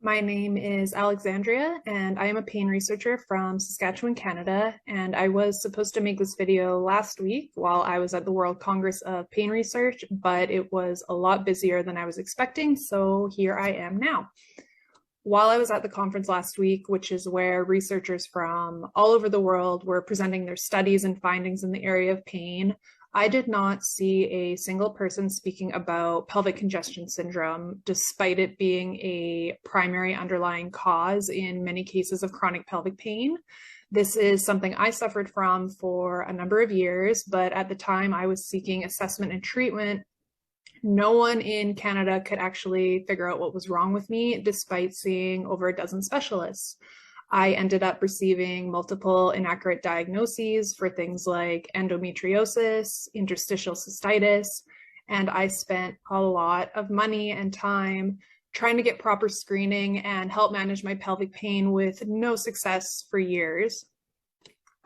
My name is Alexandria, and I am a pain researcher from Saskatchewan, Canada. And I was supposed to make this video last week while I was at the World Congress of Pain Research, but it was a lot busier than I was expecting, so here I am now. While I was at the conference last week, which is where researchers from all over the world were presenting their studies and findings in the area of pain, I did not see a single person speaking about pelvic congestion syndrome, despite it being a primary underlying cause in many cases of chronic pelvic pain. This is something I suffered from for a number of years, but at the time I was seeking assessment and treatment. No one in Canada could actually figure out what was wrong with me, despite seeing over a dozen specialists. I ended up receiving multiple inaccurate diagnoses for things like endometriosis, interstitial cystitis, and I spent a lot of money and time trying to get proper screening and help manage my pelvic pain with no success for years.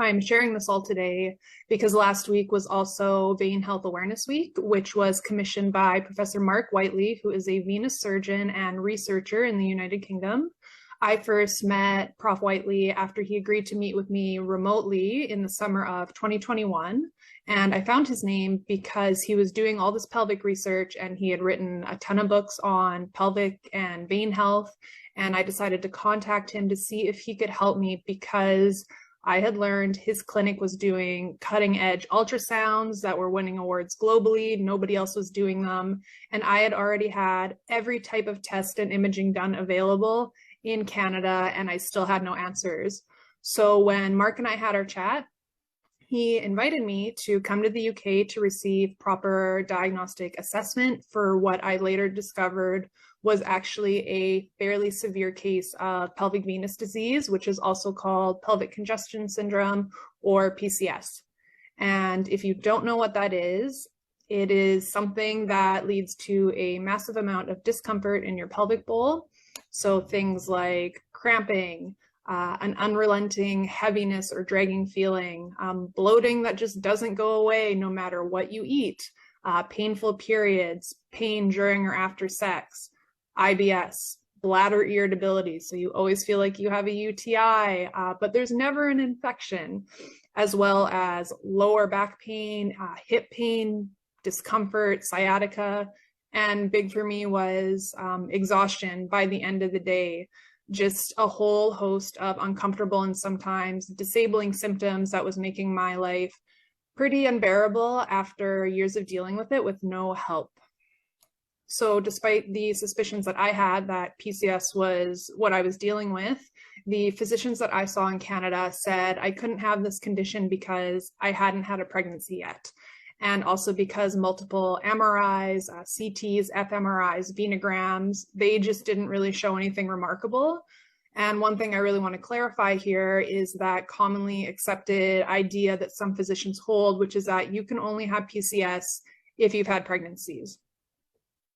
I'm sharing this all today because last week was also Vein Health Awareness Week, which was commissioned by Professor Mark Whiteley, who is a venous surgeon and researcher in the United Kingdom. I first met Prof. Whiteley after he agreed to meet with me remotely in the summer of 2021. And I found his name because he was doing all this pelvic research and he had written a ton of books on pelvic and vein health. And I decided to contact him to see if he could help me because I had learned his clinic was doing cutting edge ultrasounds that were winning awards globally. Nobody else was doing them. And I had already had every type of test and imaging done available in Canada, and I still had no answers. So when Mark and I had our chat, he invited me to come to the UK to receive proper diagnostic assessment for what I later discovered was actually a fairly severe case of pelvic venous disease, which is also called pelvic congestion syndrome or PCS. And if you don't know what that is, it is something that leads to a massive amount of discomfort in your pelvic bowl. So things like cramping, an unrelenting heaviness or dragging feeling, bloating that just doesn't go away no matter what you eat, painful periods, pain during or after sex, IBS, bladder irritability. So you always feel like you have a UTI, but there's never an infection, as well as lower back pain, hip pain, discomfort, sciatica. And big for me was exhaustion by the end of the day. Just a whole host of uncomfortable and sometimes disabling symptoms that was making my life pretty unbearable after years of dealing with it with no help. So despite the suspicions that I had that PCS was what I was dealing with, the physicians that I saw in Canada said I couldn't have this condition because I hadn't had a pregnancy yet. And also because multiple MRIs, CTs, fMRIs, venograms, they just didn't really show anything remarkable. And one thing I really want to clarify here is that commonly accepted idea that some physicians hold, which is that you can only have PCS if you've had pregnancies.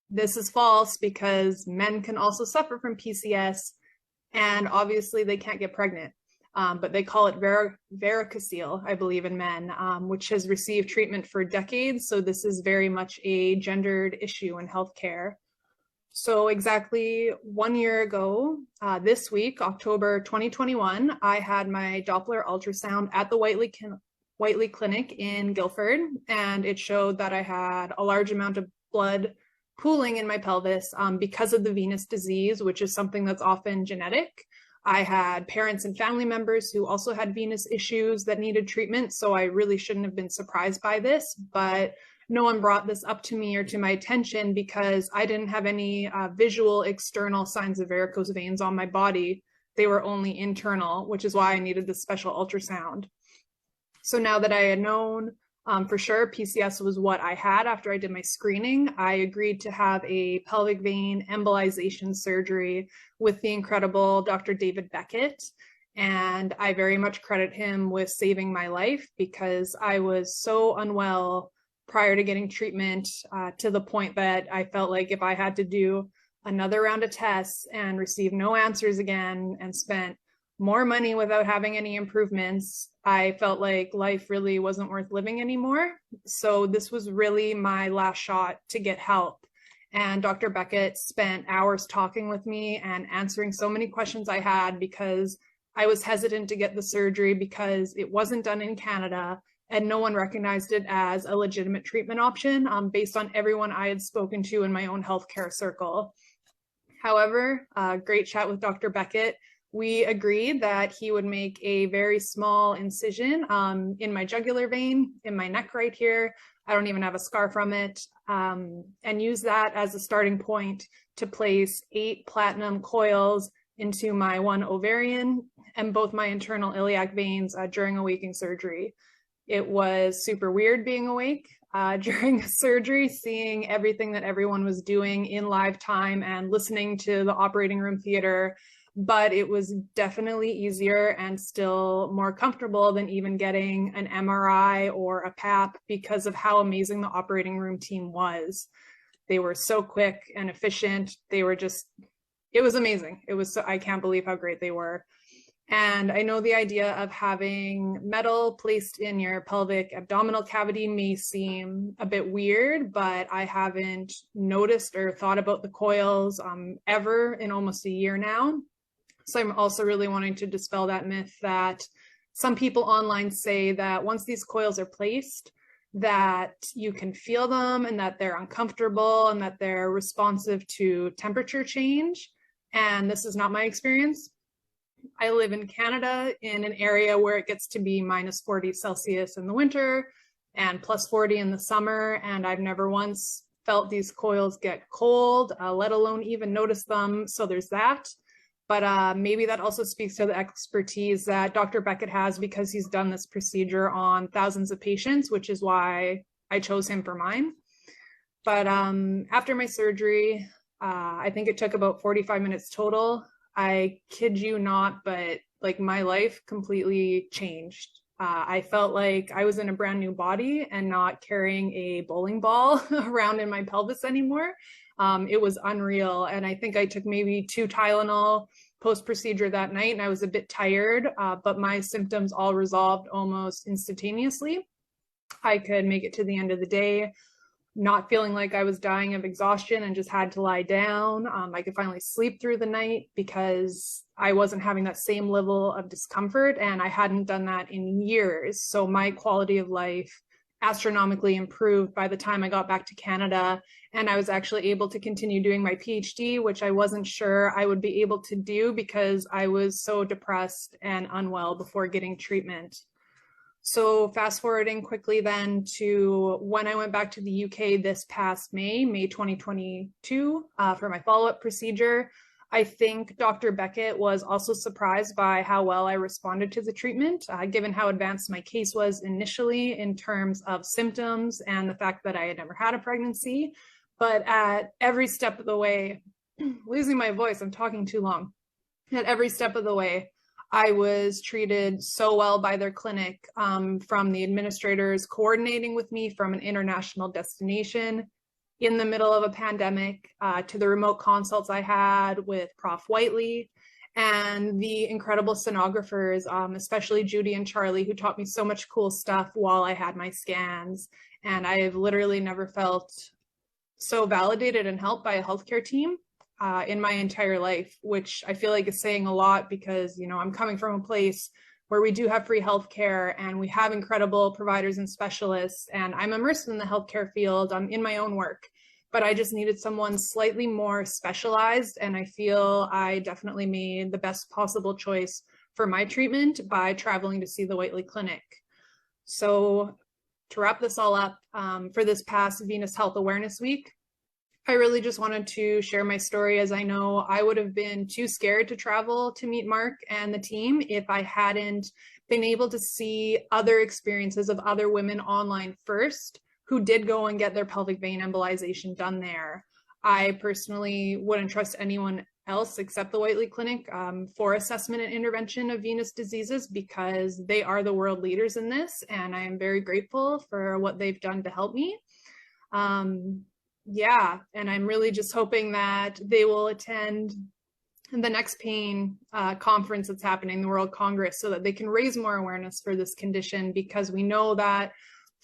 This is false because men can also suffer from PCS, and obviously they can't get pregnant. But they call it varicocele, I believe, in men, which has received treatment for decades. So this is very much a gendered issue in healthcare. So exactly 1 year ago, this week, October 2021, I had my Doppler ultrasound at the Whiteley Clinic in Guildford, and it showed that I had a large amount of blood pooling in my pelvis because of the venous disease, which is something that's often genetic. I had parents and family members who also had venous issues that needed treatment, so I really shouldn't have been surprised by this, but no one brought this up to me or to my attention because I didn't have any visual external signs of varicose veins on my body. They were only internal, which is why I needed this special ultrasound. So now that I had known for sure PCS was what I had after I did my screening, I agreed to have a pelvic vein embolization surgery with the incredible Dr. David Beckett. And I very much credit him with saving my life because I was so unwell prior to getting treatment to the point that I felt like if I had to do another round of tests and receive no answers again and spent more money without having any improvements, I felt like life really wasn't worth living anymore. So this was really my last shot to get help. And Dr. Beckett spent hours talking with me and answering so many questions I had because I was hesitant to get the surgery because it wasn't done in Canada and no one recognized it as a legitimate treatment option based on everyone I had spoken to in my own healthcare circle. However, great chat with Dr. Beckett. We agreed that he would make a very small incision in my jugular vein, in my neck right here. I don't even have a scar from it, and use that as a starting point to place 8 platinum coils into my 1 ovarian and both my internal iliac veins during a waking surgery. It was super weird being awake during surgery, seeing everything that everyone was doing in live time and listening to the operating room theater. But it was definitely easier and still more comfortable than even getting an MRI or a PAP because of how amazing the operating room team was. They were so quick and efficient. They were just, it was amazing. It was so, I can't believe how great they were. And I know the idea of having metal placed in your pelvic abdominal cavity may seem a bit weird, but I haven't noticed or thought about the coils ever in almost a year now. So I'm also really wanting to dispel that myth that some people online say that once these coils are placed, that you can feel them and that they're uncomfortable and that they're responsive to temperature change. And this is not my experience. I live in Canada in an area where it gets to be minus 40 Celsius in the winter and plus 40 in the summer. And I've never once felt these coils get cold, let alone even notice them. So there's that. But maybe that also speaks to the expertise that Dr. Beckett has because he's done this procedure on thousands of patients, which is why I chose him for mine. But after my surgery, I think it took about 45 minutes total. I kid you not, but like my life completely changed. I felt like I was in a brand new body and not carrying a bowling ball around in my pelvis anymore. It was unreal. And I think I took maybe 2 Tylenol post-procedure that night and I was a bit tired, but my symptoms all resolved almost instantaneously. I could make it to the end of the day, not feeling like I was dying of exhaustion and just had to lie down. I could finally sleep through the night because I wasn't having that same level of discomfort and I hadn't done that in years. So my quality of life astronomically improved by the time I got back to Canada, and I was actually able to continue doing my PhD, which I wasn't sure I would be able to do because I was so depressed and unwell before getting treatment. So fast forwarding quickly then to when I went back to the UK this past May 2022 for my follow-up procedure. I think Dr. Beckett was also surprised by how well I responded to the treatment, given how advanced my case was initially in terms of symptoms and the fact that I had never had a pregnancy. But at every step of the way, losing my voice, I'm talking too long. At every step of the way, I was treated so well by their clinic, from the administrators coordinating with me from an international destination in the middle of a pandemic, to the remote consults I had with Prof. Whiteley, and the incredible sonographers, especially Judy and Charlie, who taught me so much cool stuff while I had my scans. And I've literally never felt so validated and helped by a healthcare team in my entire life, which I feel like is saying a lot because, you know, I'm coming from a place where we do have free healthcare and we have incredible providers and specialists, and I'm immersed in the healthcare field. I'm in my own work, but I just needed someone slightly more specialized, and I feel I definitely made the best possible choice for my treatment by traveling to see the Whiteley Clinic. So to wrap this all up, for this past Venus Health Awareness Week, I really just wanted to share my story, as I know I would have been too scared to travel to meet Mark and the team if I hadn't been able to see other experiences of other women online first who did go and get their pelvic vein embolization done there. I personally wouldn't trust anyone else except the Whiteley Clinic for assessment and intervention of venous diseases because they are the world leaders in this, and I am very grateful for what they've done to help me. Yeah, and I'm really just hoping that they will attend the next pain conference that's happening, the World Congress, so that they can raise more awareness for this condition, because we know that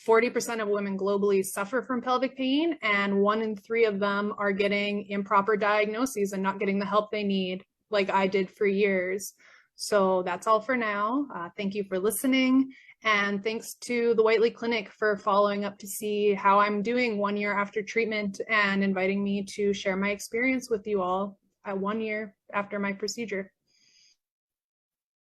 40% of women globally suffer from pelvic pain, and 1 in 3 of them are getting improper diagnoses and not getting the help they need, like I did for years. So that's all for now. Thank you for listening. And thanks to the Whiteley Clinic for following up to see how I'm doing 1 year after treatment and inviting me to share my experience with you all 1 year after my procedure.